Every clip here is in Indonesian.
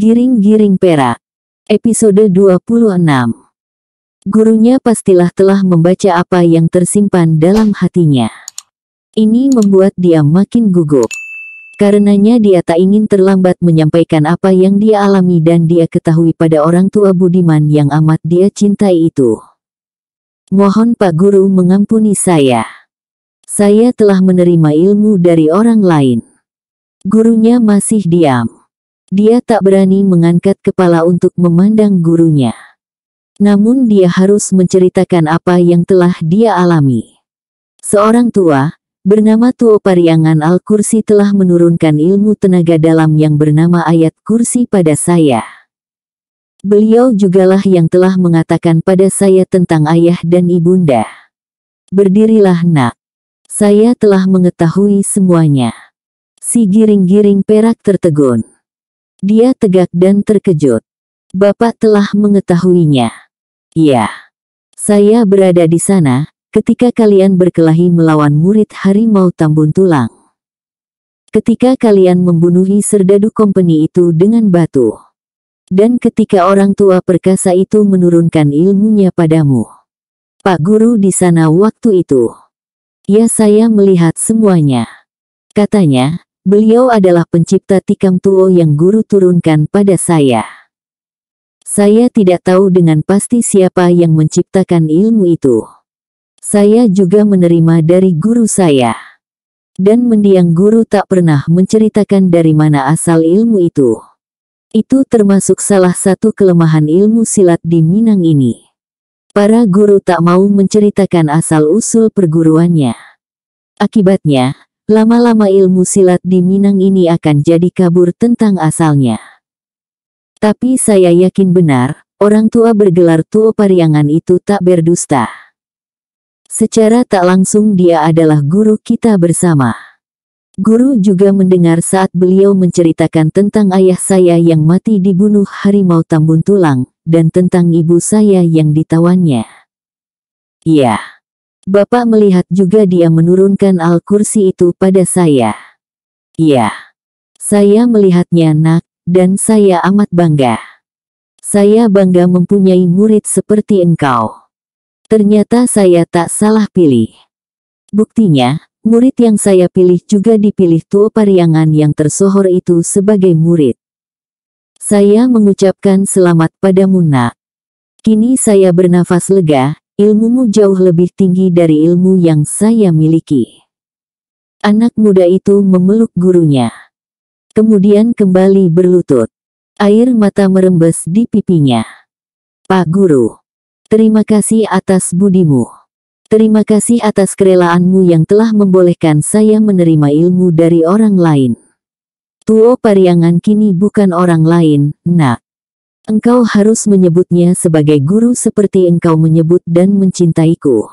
Giring-giring perak. Episode 26. Gurunya pastilah telah membaca apa yang tersimpan dalam hatinya. Ini membuat dia makin gugup. Karenanya dia tak ingin terlambat menyampaikan apa yang dia alami dan dia ketahui pada orang tua budiman yang amat dia cintai itu. Mohon Pak Guru mengampuni saya. Saya telah menerima ilmu dari orang lain. Gurunya masih diam. Dia tak berani mengangkat kepala untuk memandang gurunya. Namun dia harus menceritakan apa yang telah dia alami. Seorang tua, bernama Tuo Pariangan Al-Kursi telah menurunkan ilmu tenaga dalam yang bernama ayat kursi pada saya. Beliau jugalah yang telah mengatakan pada saya tentang ayah dan ibunda. Berdirilah nak. Saya telah mengetahui semuanya. Si giring-giring perak tertegun. Dia tegak dan terkejut. Bapak telah mengetahuinya. Iya. Saya berada di sana, ketika kalian berkelahi melawan murid harimau Tambun Tulang. Ketika kalian membunuhi serdadu kompeni itu dengan batu. Dan ketika orang tua perkasa itu menurunkan ilmunya padamu. Pak Guru di sana waktu itu. Ya, saya melihat semuanya. Katanya, beliau adalah pencipta tikam tuo yang guru turunkan pada saya. Saya tidak tahu dengan pasti siapa yang menciptakan ilmu itu. Saya juga menerima dari guru saya. Dan mendiang guru tak pernah menceritakan dari mana asal ilmu itu. Itu termasuk salah satu kelemahan ilmu silat di Minang ini. Para guru tak mau menceritakan asal-usul perguruannya. Akibatnya, lama-lama ilmu silat di Minang ini akan jadi kabur tentang asalnya. Tapi saya yakin benar, orang tua bergelar Tuo Pariangan itu tak berdusta. Secara tak langsung dia adalah guru kita bersama. Guru juga mendengar saat beliau menceritakan tentang ayah saya yang mati dibunuh harimau Tambun Tulang, dan tentang ibu saya yang ditawannya. Iya. Bapak melihat juga dia menurunkan Al-Kursi itu pada saya. Iya. Saya melihatnya nak, dan saya amat bangga. Saya bangga mempunyai murid seperti engkau. Ternyata saya tak salah pilih. Buktinya, murid yang saya pilih juga dipilih Tuo Pariangan yang tersohor itu sebagai murid. Saya mengucapkan selamat padamu nak. Kini saya bernafas lega. Ilmumu jauh lebih tinggi dari ilmu yang saya miliki. Anak muda itu memeluk gurunya. Kemudian kembali berlutut. Air mata merembes di pipinya. Pak Guru, terima kasih atas budimu. Terima kasih atas kerelaanmu yang telah membolehkan saya menerima ilmu dari orang lain. Tuo Pariangan kini bukan orang lain, nak. Engkau harus menyebutnya sebagai guru seperti engkau menyebut dan mencintaiku.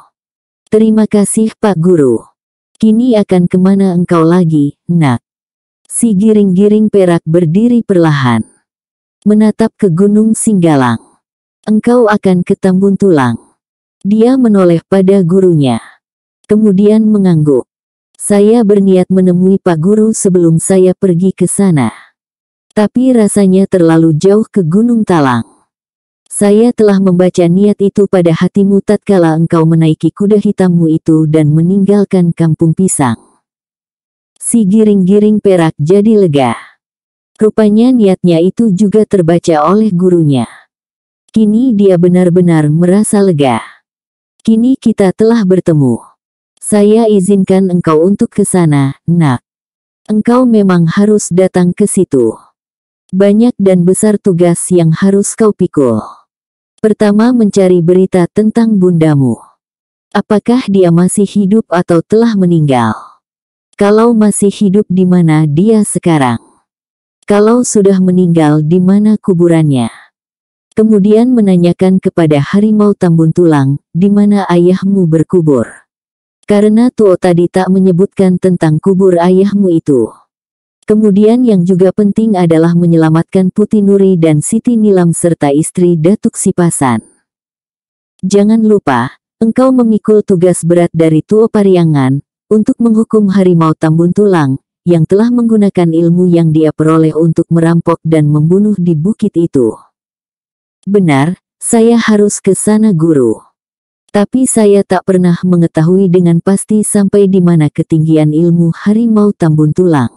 Terima kasih Pak Guru. Kini akan kemana engkau lagi, nak? Si giring-giring perak berdiri perlahan. Menatap ke Gunung Singgalang. Engkau akan ke Tambun Tulang. Dia menoleh pada gurunya. Kemudian mengangguk. Saya berniat menemui Pak Guru sebelum saya pergi ke sana. Tapi rasanya terlalu jauh ke Gunung Talang. Saya telah membaca niat itu pada hatimu tatkala engkau menaiki kuda hitammu itu dan meninggalkan kampung pisang. Si giring-giring perak jadi lega. Rupanya niatnya itu juga terbaca oleh gurunya. Kini dia benar-benar merasa lega. Kini kita telah bertemu. Saya izinkan engkau untuk ke sana, nak. Engkau memang harus datang ke situ. Banyak dan besar tugas yang harus kau pikul. Pertama, mencari berita tentang bundamu. Apakah dia masih hidup atau telah meninggal? Kalau masih hidup, di mana dia sekarang? Kalau sudah meninggal, di mana kuburannya? Kemudian menanyakan kepada harimau Tambun Tulang, di mana ayahmu berkubur. Karena Tuo tadi tak menyebutkan tentang kubur ayahmu itu. Kemudian yang juga penting adalah menyelamatkan Putih Nuri dan Siti Nilam serta istri Datuk Sipasan. Jangan lupa, engkau memikul tugas berat dari Tuo Pariangan, untuk menghukum harimau Tambun Tulang, yang telah menggunakan ilmu yang dia peroleh untuk merampok dan membunuh di bukit itu. Benar, saya harus ke sana guru. Tapi saya tak pernah mengetahui dengan pasti sampai di mana ketinggian ilmu harimau tambun tulang.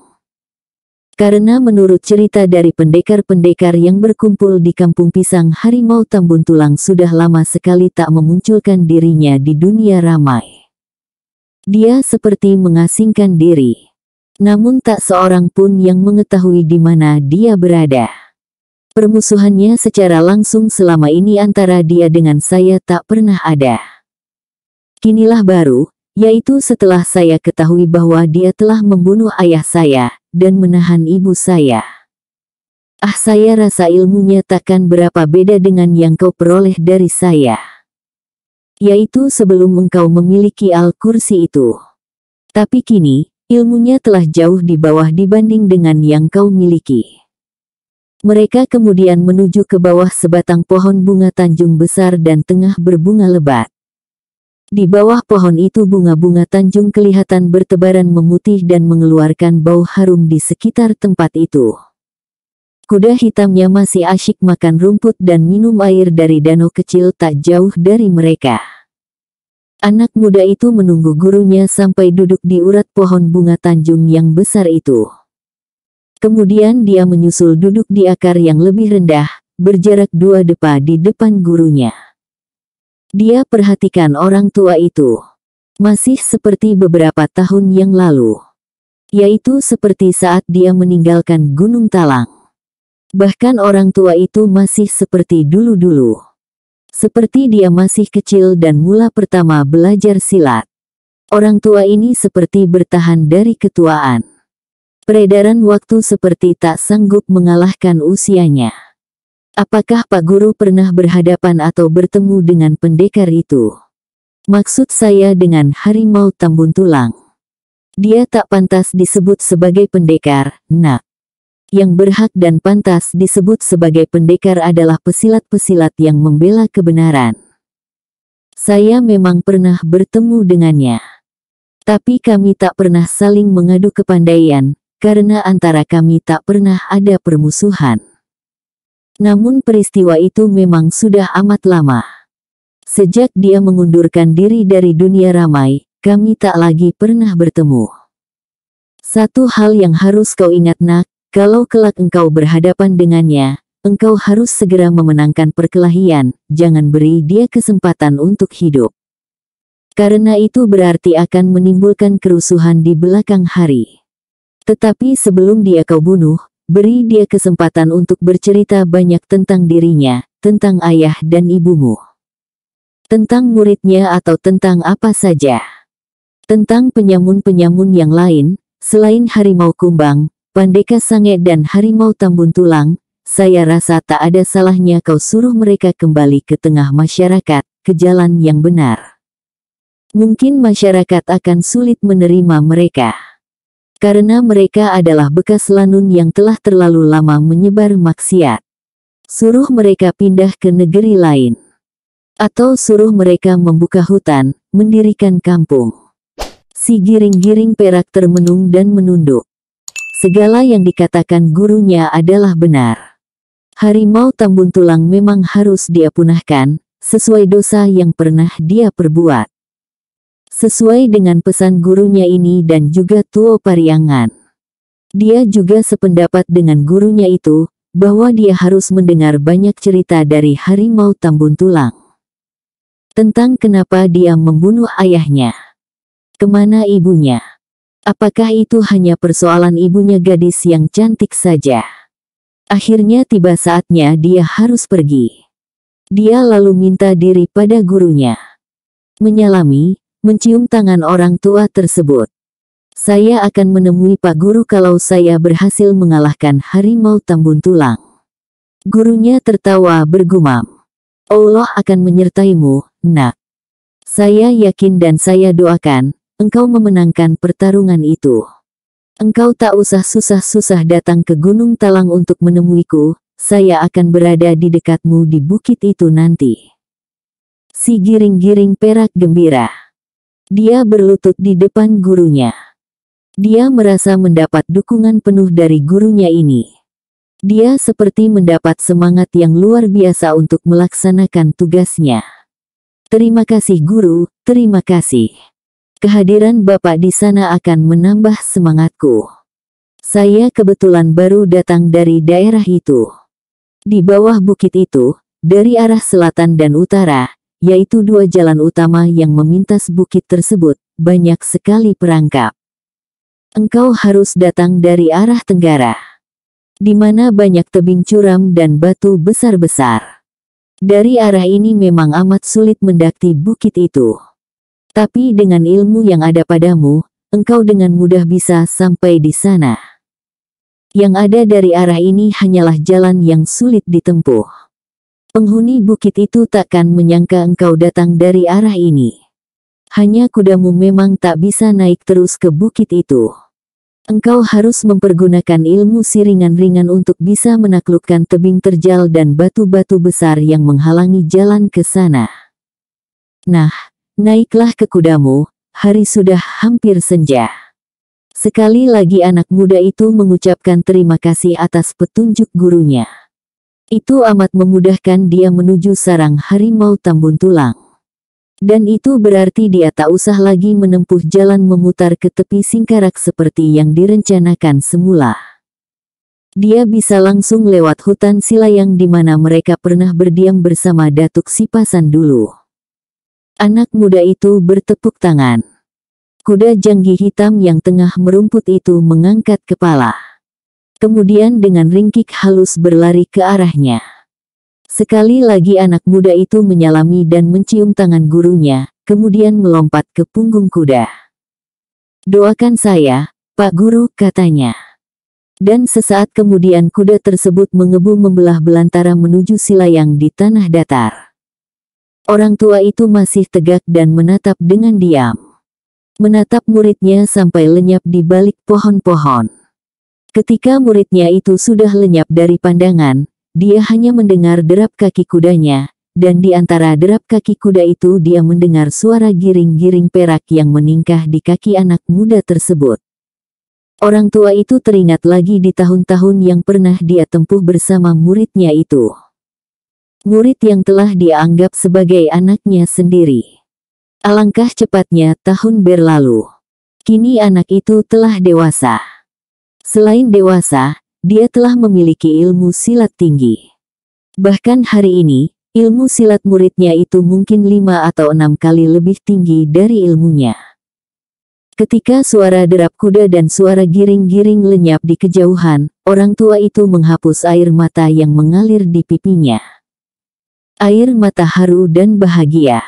Karena menurut cerita dari pendekar-pendekar yang berkumpul di kampung pisang, harimau tambun tulang sudah lama sekali tak memunculkan dirinya di dunia ramai. Dia seperti mengasingkan diri. Namun tak seorang pun yang mengetahui di mana dia berada. Permusuhannya secara langsung selama ini antara dia dengan saya tak pernah ada. Kinilah baru, yaitu setelah saya ketahui bahwa dia telah membunuh ayah saya dan menahan ibu saya. Saya rasa ilmunya takkan berapa beda dengan yang kau peroleh dari saya. Yaitu sebelum engkau memiliki Al-Kursi itu. Tapi kini, ilmunya telah jauh di bawah dibanding dengan yang kau miliki. Mereka kemudian menuju ke bawah sebatang pohon bunga tanjung besar dan tengah berbunga lebat. Di bawah pohon itu bunga-bunga tanjung kelihatan bertebaran memutih dan mengeluarkan bau harum di sekitar tempat itu. Kuda hitamnya masih asyik makan rumput dan minum air dari danau kecil tak jauh dari mereka. Anak muda itu menunggu gurunya sampai duduk di urat pohon bunga tanjung yang besar itu. Kemudian dia menyusul duduk di akar yang lebih rendah, berjarak 2 depa di depan gurunya. Dia perhatikan orang tua itu. Masih seperti beberapa tahun yang lalu. Yaitu seperti saat dia meninggalkan Gunung Talang. Bahkan orang tua itu masih seperti dulu-dulu. Seperti dia masih kecil dan mula pertama belajar silat. Orang tua ini seperti bertahan dari ketuaan. Peredaran waktu seperti tak sanggup mengalahkan usianya. Apakah Pak Guru pernah berhadapan atau bertemu dengan pendekar itu? Maksud saya dengan harimau tambun tulang. Dia tak pantas disebut sebagai pendekar, nak. Yang berhak dan pantas disebut sebagai pendekar adalah pesilat-pesilat yang membela kebenaran. Saya memang pernah bertemu dengannya. Tapi kami tak pernah saling mengadu kepandaian, karena antara kami tak pernah ada permusuhan. Namun peristiwa itu memang sudah amat lama. Sejak dia mengundurkan diri dari dunia ramai, kami tak lagi pernah bertemu. Satu hal yang harus kau ingat nak, kalau kelak engkau berhadapan dengannya, engkau harus segera memenangkan perkelahian, jangan beri dia kesempatan untuk hidup. Karena itu berarti akan menimbulkan kerusuhan di belakang hari. Tetapi sebelum dia kau bunuh, beri dia kesempatan untuk bercerita banyak tentang dirinya, tentang ayah dan ibumu. Tentang muridnya atau tentang apa saja. Tentang penyamun-penyamun yang lain, selain harimau kumbang, pandeka sange dan harimau tambun tulang, saya rasa tak ada salahnya kau suruh mereka kembali ke tengah masyarakat, ke jalan yang benar. Mungkin masyarakat akan sulit menerima mereka. Karena mereka adalah bekas lanun yang telah terlalu lama menyebar maksiat. Suruh mereka pindah ke negeri lain. Atau suruh mereka membuka hutan, mendirikan kampung. Si giring-giring perak termenung dan menunduk. Segala yang dikatakan gurunya adalah benar. Harimau tambun tulang memang harus dia punahkan, sesuai dosa yang pernah dia perbuat. Sesuai dengan pesan gurunya ini dan juga Tuo Pariangan. Dia juga sependapat dengan gurunya itu, bahwa dia harus mendengar banyak cerita dari harimau tambun tulang. Tentang kenapa dia membunuh ayahnya. Kemana ibunya? Apakah itu hanya persoalan ibunya gadis yang cantik saja? Akhirnya tiba saatnya dia harus pergi. Dia lalu minta diri pada gurunya. Menyalami, mencium tangan orang tua tersebut. Saya akan menemui Pak Guru kalau saya berhasil mengalahkan harimau tambun tulang. Gurunya tertawa bergumam. Allah akan menyertaimu, nak. Saya yakin dan saya doakan, engkau memenangkan pertarungan itu. Engkau tak usah susah-susah datang ke Gunung Talang untuk menemuiku, saya akan berada di dekatmu di bukit itu nanti. Si giring-giring perak gembira. Dia berlutut di depan gurunya. Dia merasa mendapat dukungan penuh dari gurunya ini. Dia seperti mendapat semangat yang luar biasa untuk melaksanakan tugasnya. Terima kasih guru, terima kasih. Kehadiran Bapak di sana akan menambah semangatku. Saya kebetulan baru datang dari daerah itu. Di bawah bukit itu, dari arah selatan dan utara, yaitu dua jalan utama yang memintas bukit tersebut, banyak sekali perangkap. Engkau harus datang dari arah tenggara, di mana banyak tebing curam dan batu besar-besar. Dari arah ini memang amat sulit mendaki bukit itu. Tapi dengan ilmu yang ada padamu, engkau dengan mudah bisa sampai di sana. Yang ada dari arah ini hanyalah jalan yang sulit ditempuh. Penghuni bukit itu takkan menyangka engkau datang dari arah ini. Hanya kudamu memang tak bisa naik terus ke bukit itu. Engkau harus mempergunakan ilmu siringan-ringan untuk bisa menaklukkan tebing terjal dan batu-batu besar yang menghalangi jalan ke sana. Nah, naiklah ke kudamu, hari sudah hampir senja. Sekali lagi anak muda itu mengucapkan terima kasih atas petunjuk gurunya. Itu amat memudahkan dia menuju sarang harimau Tambun Tulang. Dan itu berarti dia tak usah lagi menempuh jalan memutar ke tepi Singkarak seperti yang direncanakan semula. Dia bisa langsung lewat hutan Silayang di mana mereka pernah berdiam bersama Datuk Sipasan dulu. Anak muda itu bertepuk tangan. Kuda janggi hitam yang tengah merumput itu mengangkat kepala. Kemudian dengan ringkik halus berlari ke arahnya. Sekali lagi anak muda itu menyalami dan mencium tangan gurunya, kemudian melompat ke punggung kuda. Doakan saya, Pak Guru, katanya. Dan sesaat kemudian kuda tersebut mengebu membelah belantara menuju Silayang di tanah datar. Orang tua itu masih tegak dan menatap dengan diam. Menatap muridnya sampai lenyap di balik pohon-pohon. Ketika muridnya itu sudah lenyap dari pandangan, dia hanya mendengar derap kaki kudanya, dan di antara derap kaki kuda itu dia mendengar suara giring-giring perak yang meningkah di kaki anak muda tersebut. Orang tua itu teringat lagi di tahun-tahun yang pernah dia tempuh bersama muridnya itu. Murid yang telah dia anggap sebagai anaknya sendiri. Alangkah cepatnya tahun berlalu. Kini anak itu telah dewasa. Selain dewasa, dia telah memiliki ilmu silat tinggi. Bahkan hari ini, ilmu silat muridnya itu mungkin 5 atau 6 kali lebih tinggi dari ilmunya. Ketika suara derap kuda dan suara giring-giring lenyap di kejauhan, orang tua itu menghapus air mata yang mengalir di pipinya. Air mata haru dan bahagia.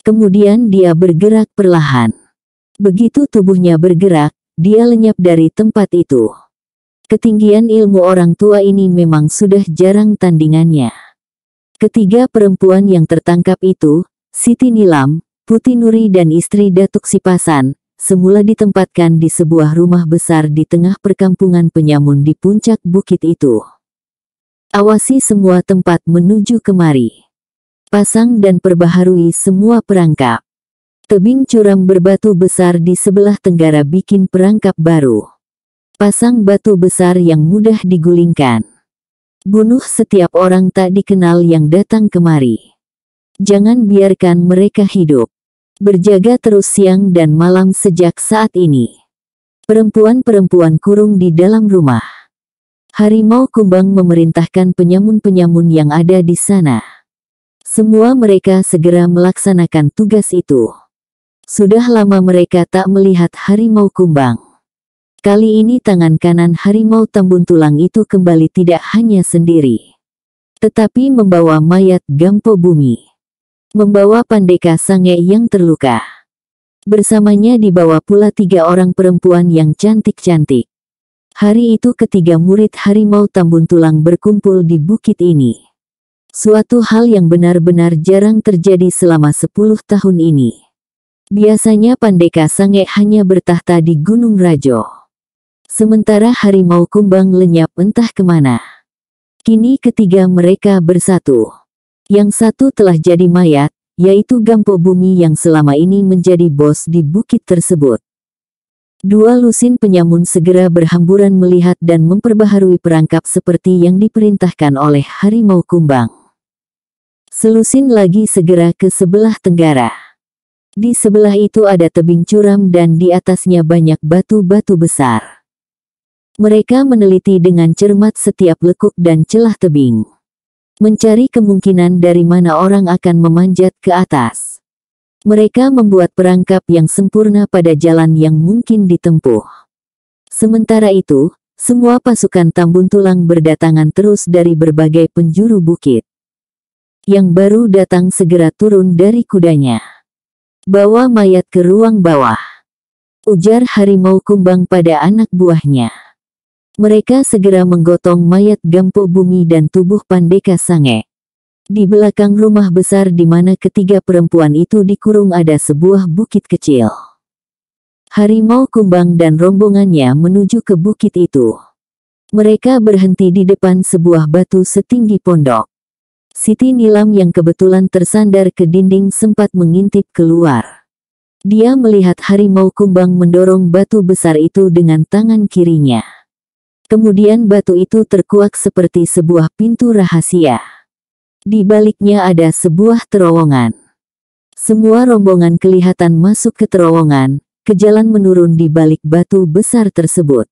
Kemudian dia bergerak perlahan. Begitu tubuhnya bergerak, dia lenyap dari tempat itu. Ketinggian ilmu orang tua ini memang sudah jarang tandingannya. Ketiga perempuan yang tertangkap itu, Siti Nilam, Putih Nuri dan istri Datuk Sipasan, semula ditempatkan di sebuah rumah besar di tengah perkampungan penyamun di puncak bukit itu. Awasi semua tempat menuju kemari. Pasang dan perbaharui semua perangkap. Tebing curam berbatu besar di sebelah tenggara bikin perangkap baru. Pasang batu besar yang mudah digulingkan. Bunuh setiap orang tak dikenal yang datang kemari. Jangan biarkan mereka hidup. Berjaga terus siang dan malam sejak saat ini. Perempuan-perempuan kurung di dalam rumah. Harimau Kumbang memerintahkan penyamun-penyamun yang ada di sana. Semua mereka segera melaksanakan tugas itu. Sudah lama mereka tak melihat Harimau Kumbang. Kali ini tangan kanan Harimau Tambun Tulang itu kembali tidak hanya sendiri, tetapi membawa mayat Gampo Bumi. Membawa Pandeka Sange yang terluka. Bersamanya dibawa pula 3 orang perempuan yang cantik-cantik. Hari itu ketiga murid Harimau Tambun Tulang berkumpul di bukit ini. Suatu hal yang benar-benar jarang terjadi selama 10 tahun ini. Biasanya Pandeka Sange hanya bertahta di Gunung Rajo. Sementara Harimau Kumbang lenyap entah kemana. Kini ketiga mereka bersatu. Yang satu telah jadi mayat, yaitu Gampo Bumi yang selama ini menjadi bos di bukit tersebut. Dua lusin penyamun segera berhamburan melihat dan memperbaharui perangkap seperti yang diperintahkan oleh harimau kumbang. Selusin lagi segera ke sebelah tenggara. Di sebelah itu ada tebing curam dan di atasnya banyak batu-batu besar. Mereka meneliti dengan cermat setiap lekuk dan celah tebing, mencari kemungkinan dari mana orang akan memanjat ke atas. Mereka membuat perangkap yang sempurna pada jalan yang mungkin ditempuh. Sementara itu, semua pasukan Tambun Tulang berdatangan terus dari berbagai penjuru bukit. Yang baru datang segera turun dari kudanya. "Bawa mayat ke ruang bawah," ujar harimau kumbang pada anak buahnya. Mereka segera menggotong mayat Gampo Bumi dan tubuh Pandeka Sange. Di belakang rumah besar di mana ketiga perempuan itu dikurung ada sebuah bukit kecil. Harimau kumbang dan rombongannya menuju ke bukit itu. Mereka berhenti di depan sebuah batu setinggi pondok. Siti Nilam yang kebetulan tersandar ke dinding sempat mengintip keluar. Dia melihat harimau kumbang mendorong batu besar itu dengan tangan kirinya. Kemudian batu itu terkuak seperti sebuah pintu rahasia. Di baliknya ada sebuah terowongan. Semua rombongan kelihatan masuk ke terowongan, ke jalan menurun di balik batu besar tersebut.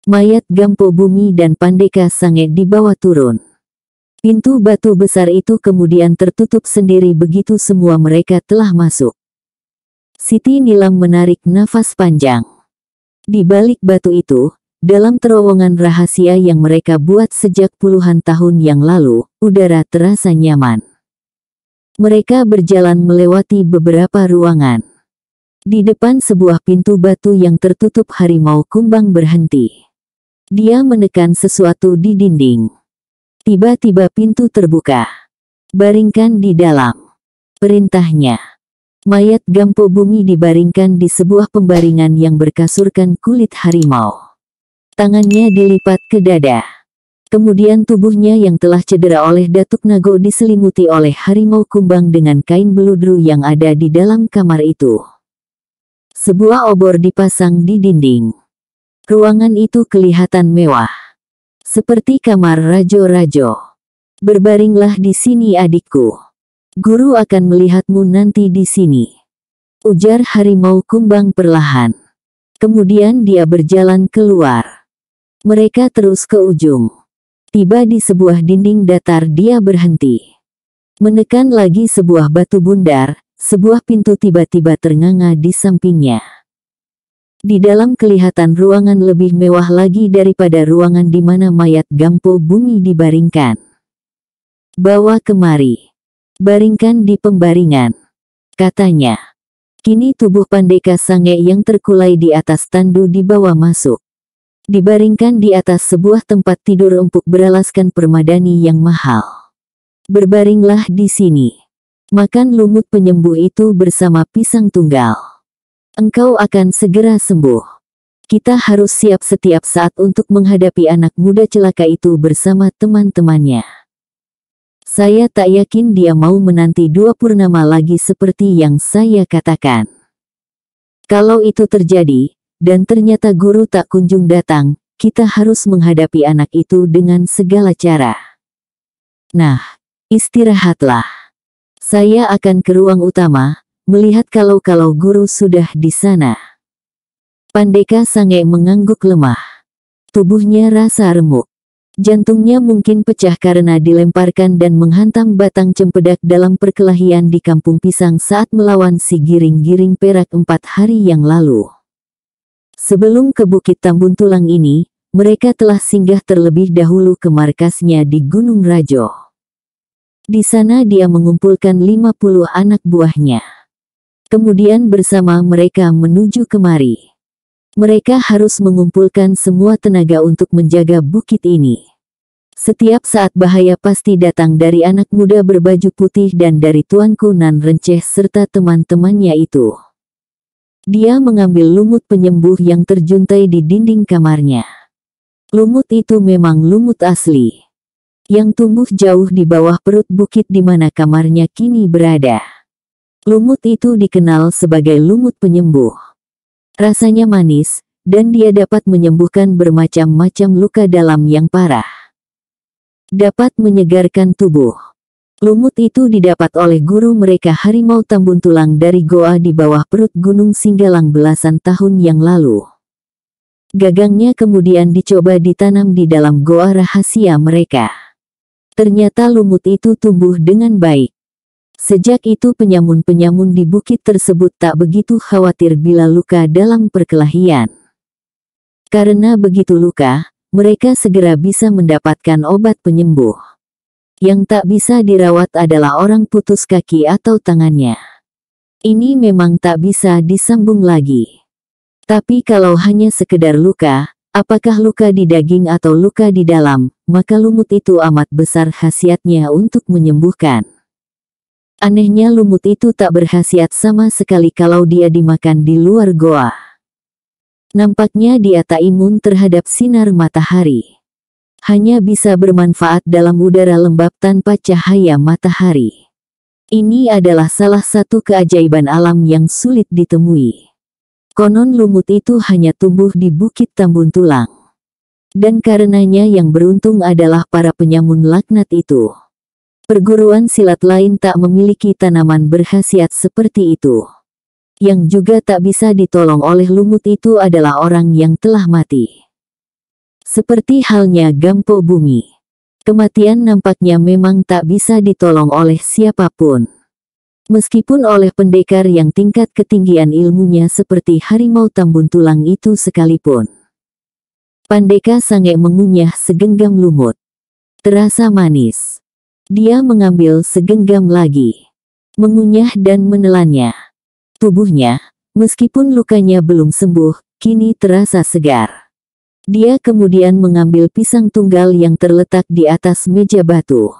Mayat Gampo Bumi dan Pandeka Sange dibawa turun. Pintu batu besar itu kemudian tertutup sendiri begitu semua mereka telah masuk. Siti Nilam menarik nafas panjang. Di balik batu itu, dalam terowongan rahasia yang mereka buat sejak puluhan tahun yang lalu, udara terasa nyaman. Mereka berjalan melewati beberapa ruangan. Di depan sebuah pintu batu yang tertutup harimau kumbang berhenti. Dia menekan sesuatu di dinding. Tiba-tiba pintu terbuka. "Baringkan di dalam," perintahnya. Mayat Gampo Bumi dibaringkan di sebuah pembaringan yang berkasurkan kulit harimau. Tangannya dilipat ke dada. Kemudian tubuhnya yang telah cedera oleh Datuk Nago diselimuti oleh harimau kumbang dengan kain beludru yang ada di dalam kamar itu. Sebuah obor dipasang di dinding. Ruangan itu kelihatan mewah. Seperti kamar rajo-rajo. "Berbaringlah di sini adikku. Guru akan melihatmu nanti di sini," ujar harimau kumbang perlahan. Kemudian dia berjalan keluar. Mereka terus ke ujung. Tiba di sebuah dinding datar dia berhenti. Menekan lagi sebuah batu bundar, sebuah pintu tiba-tiba ternganga di sampingnya. Di dalam kelihatan ruangan lebih mewah lagi daripada ruangan di mana mayat Gampo Bumi dibaringkan. "Bawa kemari. Baringkan di pembaringan," katanya. Kini tubuh Pandeka Sange yang terkulai di atas tandu dibawa masuk. Dibaringkan di atas sebuah tempat tidur empuk beralaskan permadani yang mahal. "Berbaringlah di sini. Makan lumut penyembuh itu bersama pisang tunggal. Engkau akan segera sembuh. Kita harus siap setiap saat untuk menghadapi anak muda celaka itu bersama teman-temannya. Saya tak yakin dia mau menanti 2 purnama lagi seperti yang saya katakan. Kalau itu terjadi, dan ternyata guru tak kunjung datang, kita harus menghadapi anak itu dengan segala cara. Nah, istirahatlah. Saya akan ke ruang utama, melihat kalau guru sudah di sana." Pandeka Sange mengangguk lemah. Tubuhnya rasa remuk. Jantungnya mungkin pecah karena dilemparkan dan menghantam batang cempedak dalam perkelahian di Kampung Pisang saat melawan si giring-giring perak 4 hari yang lalu. Sebelum ke Bukit Tambun Tulang ini, mereka telah singgah terlebih dahulu ke markasnya di Gunung Rajo. Di sana dia mengumpulkan 50 anak buahnya. Kemudian bersama mereka menuju kemari. Mereka harus mengumpulkan semua tenaga untuk menjaga bukit ini. Setiap saat bahaya pasti datang dari anak muda berbaju putih dan dari Tuanku Nan Renceh serta teman-temannya itu. Dia mengambil lumut penyembuh yang terjuntai di dinding kamarnya. Lumut itu memang lumut asli, yang tumbuh jauh di bawah perut bukit di mana kamarnya kini berada. Lumut itu dikenal sebagai lumut penyembuh. Rasanya manis, dan dia dapat menyembuhkan bermacam-macam luka dalam yang parah. Dapat menyegarkan tubuh. Lumut itu didapat oleh guru mereka harimau tambun tulang dari goa di bawah perut Gunung Singgalang belasan tahun yang lalu. Gagangnya kemudian dicoba ditanam di dalam goa rahasia mereka. Ternyata lumut itu tumbuh dengan baik. Sejak itu penyamun-penyamun di bukit tersebut tak begitu khawatir bila luka dalam perkelahian. Karena begitu luka, mereka segera bisa mendapatkan obat penyembuh. Yang tak bisa dirawat adalah orang putus kaki atau tangannya. Ini memang tak bisa disambung lagi. Tapi kalau hanya sekedar luka, apakah luka di daging atau luka di dalam, maka lumut itu amat besar khasiatnya untuk menyembuhkan. Anehnya lumut itu tak berkhasiat sama sekali kalau dia dimakan di luar goa. Nampaknya dia tak imun terhadap sinar matahari. Hanya bisa bermanfaat dalam udara lembab tanpa cahaya matahari. Ini adalah salah satu keajaiban alam yang sulit ditemui. Konon lumut itu hanya tumbuh di Bukit Tambun Tulang. Dan karenanya yang beruntung adalah para penyamun laknat itu. Perguruan silat lain tak memiliki tanaman berkhasiat seperti itu. Yang juga tak bisa ditolong oleh lumut itu adalah orang yang telah mati. Seperti halnya Gampo Bumi. Kematian nampaknya memang tak bisa ditolong oleh siapapun. Meskipun oleh pendekar yang tingkat ketinggian ilmunya seperti harimau tambun tulang itu sekalipun. Pandeka Sange mengunyah segenggam lumut. Terasa manis. Dia mengambil segenggam lagi. Mengunyah dan menelannya. Tubuhnya, meskipun lukanya belum sembuh, kini terasa segar. Dia kemudian mengambil pisang tunggal yang terletak di atas meja batu.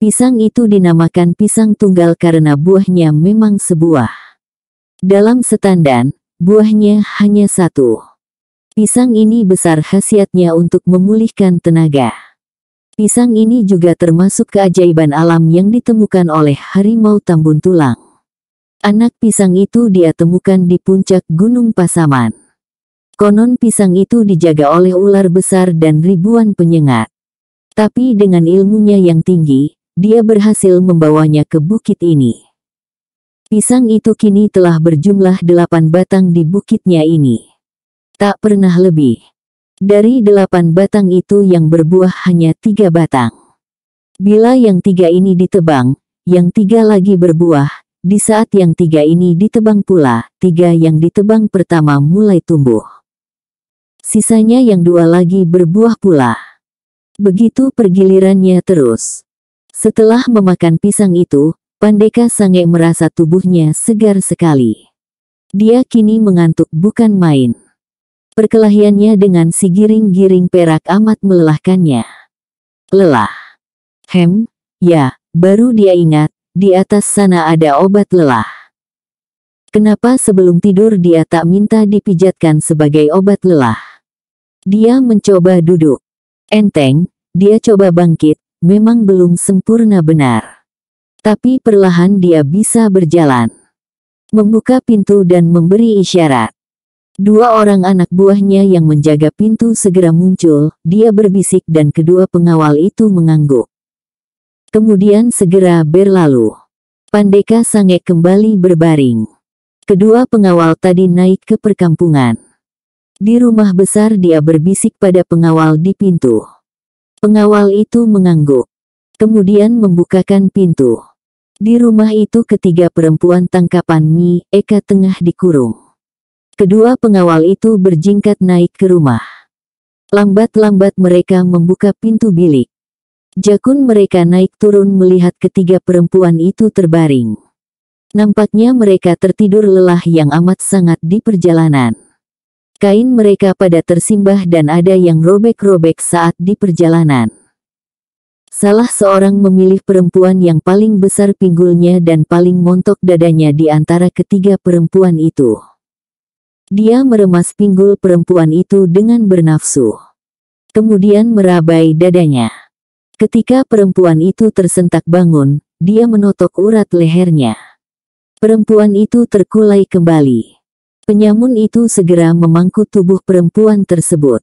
Pisang itu dinamakan pisang tunggal karena buahnya memang sebuah. Dalam setandan, buahnya hanya satu. Pisang ini besar khasiatnya untuk memulihkan tenaga. Pisang ini juga termasuk keajaiban alam yang ditemukan oleh harimau tambun tulang. Anak pisang itu dia temukan di puncak Gunung Pasaman. Konon pisang itu dijaga oleh ular besar dan ribuan penyengat. Tapi dengan ilmunya yang tinggi, dia berhasil membawanya ke bukit ini. Pisang itu kini telah berjumlah 8 batang di bukitnya ini. Tak pernah lebih. Dari 8 batang itu yang berbuah hanya 3 batang. Bila yang 3 ini ditebang, yang 3 lagi berbuah. Di saat yang 3 ini ditebang pula, 3 yang ditebang pertama mulai tumbuh. Sisanya yang 2 lagi berbuah pula. Begitu pergilirannya terus. Setelah memakan pisang itu, Pandeka Sange merasa tubuhnya segar sekali. Dia kini mengantuk bukan main. Perkelahiannya dengan si giring-giring perak amat melelahkannya. Lelah. Ya, baru dia ingat. Di atas sana ada obat lelah. Kenapa sebelum tidur dia tak minta dipijatkan sebagai obat lelah? Dia mencoba duduk. Enteng, dia coba bangkit, memang belum sempurna benar. Tapi perlahan dia bisa berjalan. Membuka pintu dan memberi isyarat. 2 orang anak buahnya yang menjaga pintu segera muncul, dia berbisik dan kedua pengawal itu mengangguk. Kemudian segera berlalu. Pandeka Sange kembali berbaring. Kedua pengawal tadi naik ke perkampungan. Di rumah besar dia berbisik pada pengawal di pintu. Pengawal itu mengangguk. Kemudian membukakan pintu. Di rumah itu ketiga perempuan tangkapan Mi Eka tengah dikurung. Kedua pengawal itu berjingkat naik ke rumah. Lambat-lambat mereka membuka pintu bilik. Jakun mereka naik turun melihat ketiga perempuan itu terbaring. Nampaknya mereka tertidur lelah yang amat sangat di perjalanan. Kain mereka pada tersimbah dan ada yang robek-robek saat di perjalanan. Salah seorang memilih perempuan yang paling besar pinggulnya dan paling montok dadanya di antara ketiga perempuan itu. Dia meremas pinggul perempuan itu dengan bernafsu. Kemudian merabai dadanya. Ketika perempuan itu tersentak bangun, dia menotok urat lehernya. Perempuan itu terkulai kembali. Penyamun itu segera memangku tubuh perempuan tersebut,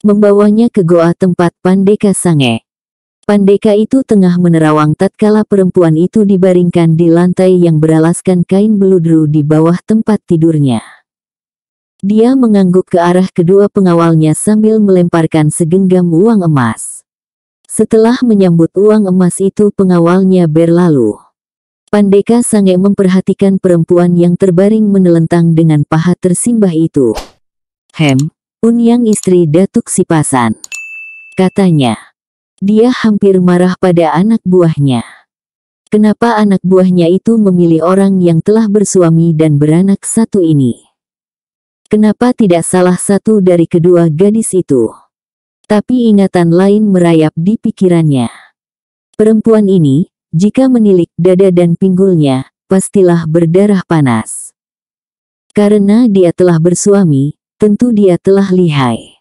membawanya ke goa tempat Pandeka Sange. Pandeka itu tengah menerawang tatkala perempuan itu dibaringkan di lantai yang beralaskan kain beludru di bawah tempat tidurnya. Dia mengangguk ke arah kedua pengawalnya sambil melemparkan segenggam uang emas. Setelah menyambut uang emas itu, pengawalnya berlalu. Pandeka Sange memperhatikan perempuan yang terbaring menelentang dengan paha tersimbah itu. Unyang istri Datuk Sipasan, katanya. Dia hampir marah pada anak buahnya. Kenapa anak buahnya itu memilih orang yang telah bersuami dan beranak satu ini? Kenapa tidak salah satu dari kedua gadis itu? Tapi ingatan lain merayap di pikirannya. Perempuan ini, jika menilik dada dan pinggulnya, pastilah berdarah panas. Karena dia telah bersuami, tentu dia telah lihai.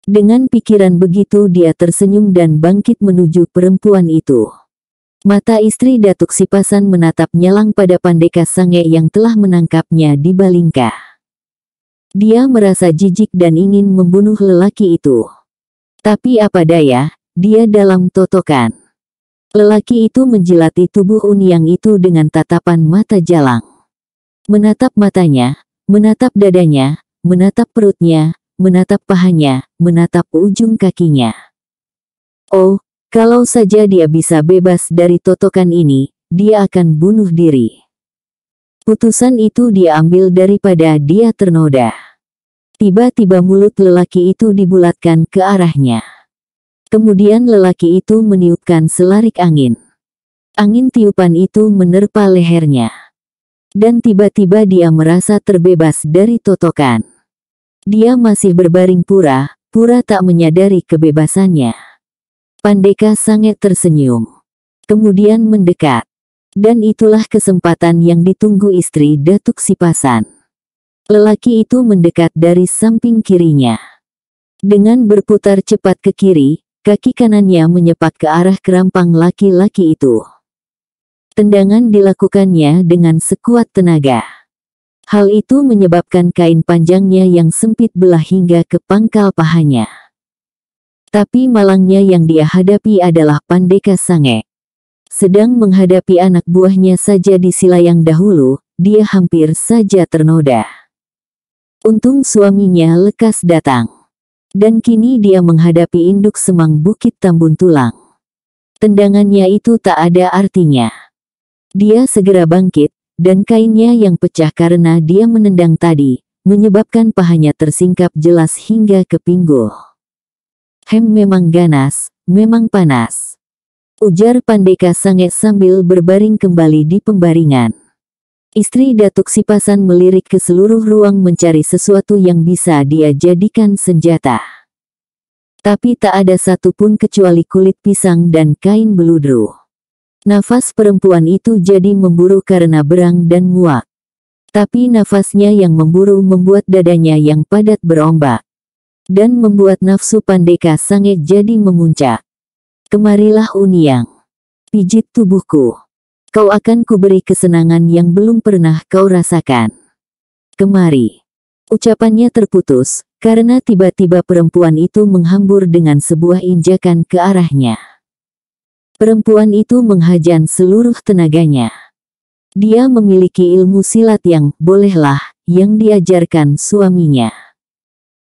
Dengan pikiran begitu dia tersenyum dan bangkit menuju perempuan itu. Mata istri Datuk Sipasan menatap nyalang pada Pandeka Sange yang telah menangkapnya di Balingka. Dia merasa jijik dan ingin membunuh lelaki itu. Tapi apa daya, dia dalam totokan. Lelaki itu menjilati tubuh Unyang itu dengan tatapan mata jalang. Menatap matanya, menatap dadanya, menatap perutnya, menatap pahanya, menatap ujung kakinya. Oh, kalau saja dia bisa bebas dari totokan ini, dia akan bunuh diri. Putusan itu dia ambil daripada dia ternoda. Tiba-tiba mulut lelaki itu dibulatkan ke arahnya. Kemudian lelaki itu meniupkan selarik angin. Angin tiupan itu menerpa lehernya. Dan tiba-tiba dia merasa terbebas dari totokan. Dia masih berbaring pura-pura tak menyadari kebebasannya. Pandeka Sange tersenyum. Kemudian mendekat. Dan itulah kesempatan yang ditunggu istri Datuk Sipasan. Lelaki itu mendekat dari samping kirinya. Dengan berputar cepat ke kiri, kaki kanannya menyepak ke arah kerampang laki-laki itu. Tendangan dilakukannya dengan sekuat tenaga. Hal itu menyebabkan kain panjangnya yang sempit belah hingga ke pangkal pahanya. Tapi malangnya yang dia hadapi adalah Pandeka Sange. Sedang menghadapi anak buahnya saja di sila yang dahulu, dia hampir saja ternoda. Untung suaminya lekas datang. Dan kini dia menghadapi induk semang Bukit Tambun Tulang. Tendangannya itu tak ada artinya. Dia segera bangkit, dan kainnya yang pecah karena dia menendang tadi, menyebabkan pahanya tersingkap jelas hingga ke pinggul. Memang ganas, memang panas. Ujar Pandeka Sange sambil berbaring kembali di pembaringan. Istri Datuk Sipasan melirik ke seluruh ruang mencari sesuatu yang bisa dia jadikan senjata. Tapi tak ada satupun kecuali kulit pisang dan kain beludru. Nafas perempuan itu jadi memburu karena berang dan muak. Tapi nafasnya yang memburu membuat dadanya yang padat berombak. Dan membuat nafsu Pandeka Sange jadi memuncak. Kemarilah Unyang. Pijit tubuhku. Kau akan kuberi kesenangan yang belum pernah kau rasakan. Kemari. Ucapannya terputus, karena tiba-tiba perempuan itu menghambur dengan sebuah injakan ke arahnya. Perempuan itu menghajan seluruh tenaganya. Dia memiliki ilmu silat yang, bolehlah, yang diajarkan suaminya.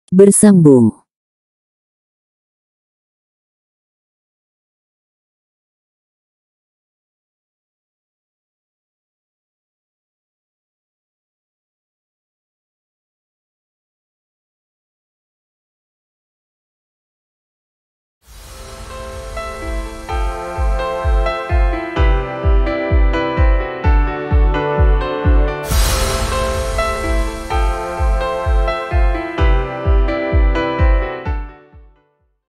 Bersambung.